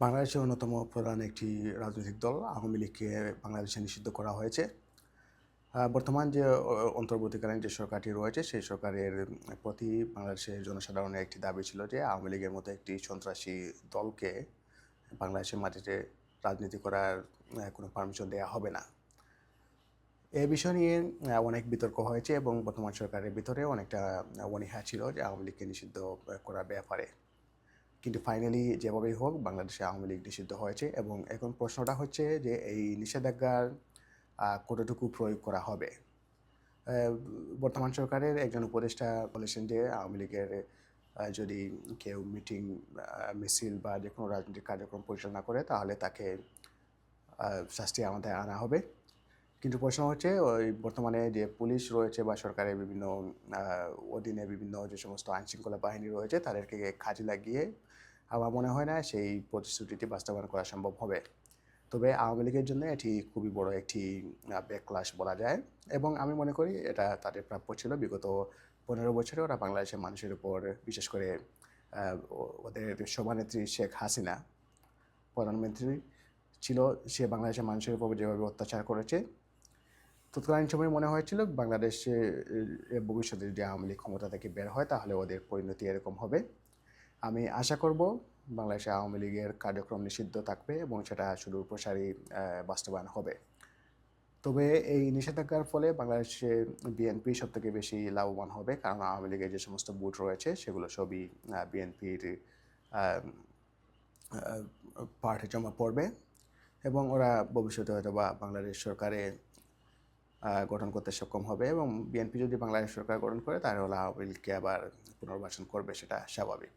বাংলাদেশের অন্যতম প্রধান একটি রাজনৈতিক দল আওয়ামী লীগকে বাংলাদেশে নিষিদ্ধ করা হয়েছে। বর্তমান যে অন্তর্বর্তীকালীন যে সরকারটি রয়েছে, সেই সরকারের প্রতি বাংলাদেশের জনসাধারণের একটি দাবি ছিল যে আওয়ামী লীগের মতো একটি সন্ত্রাসী দলকে বাংলাদেশের মাটিতে রাজনীতি করার কোনো পারমিশন দেওয়া হবে না। এ বিষয় নিয়ে অনেক বিতর্ক হয়েছে এবং বর্তমান সরকারের ভিতরে অনেকটা অনীহা ছিল যে আওয়ামী লীগকে নিষিদ্ধ করার ব্যাপারে। কিন্তু ফাইনালি যেভাবেই হোক বাংলাদেশে আওয়ামী লীগ নিষিদ্ধ হয়েছে এবং এখন প্রশ্নটা হচ্ছে যে এই নিষেধাজ্ঞার কতটুকু প্রয়োগ করা হবে। বর্তমান সরকারের একজন উপদেষ্টা বলেছেন যে আওয়ামী লীগের যদি কেউ মিটিং, মিছিল বা যে কোনো রাজনৈতিক কার্যক্রম পরিচালনা করে তাহলে তাকে শাস্তি আমাদের আনা হবে। কিন্তু প্রশ্ন হচ্ছে ওই বর্তমানে যে পুলিশ রয়েছে বা সরকারের বিভিন্ন অধীনে বিভিন্ন যে সমস্ত আইনশৃঙ্খলা বাহিনী রয়েছে তাদেরকে কাজে লাগিয়ে আমার মনে হয় না সেই প্রতিশ্রুতিটি বাস্তবায়ন করা সম্ভব হবে। তবে আওয়ামী লীগের জন্য এটি খুবই বড় একটি ব্যাকলাশ বলা যায় এবং আমি মনে করি এটা তাদের প্রাপ্য ছিল। বিগত 15 বছরে ওরা বাংলাদেশের মানুষের উপর, বিশেষ করে ওদের সভানেত্রী শেখ হাসিনা প্রধানমন্ত্রী ছিল, সে বাংলাদেশের মানুষের উপর যেভাবে অত্যাচার করেছে, তৎকালীন সময় মনে হয়েছিল বাংলাদেশে ভবিষ্যতে যদি আওয়ামী লীগ ক্ষমতা থেকে বের হয় তাহলে ওদের পরিণতি এরকম হবে। আমি আশা করব বাংলাদেশে আওয়ামী লীগের কার্যক্রম নিষিদ্ধ থাকবে এবং সেটা সুদূর প্রসারী বাস্তবায়ন হবে। তবে এই নিষেধাজ্ঞার ফলে বাংলাদেশে বিএনপি সবথেকে বেশি লাভবান হবে, কারণ আওয়ামী লীগের যে সমস্ত বুট রয়েছে সেগুলো সবই বিএনপির পার্টি জমা পড়বে এবং ওরা ভবিষ্যতে হয়তো বা বাংলাদেশ সরকারে গঠন করতে সক্ষম হবে এবং বিএনপি যদি বাংলাদেশ সরকার গঠন করে তাহলে আওয়ামী লীগকে আবার পুনর্বাসন করবে, সেটা স্বাভাবিক।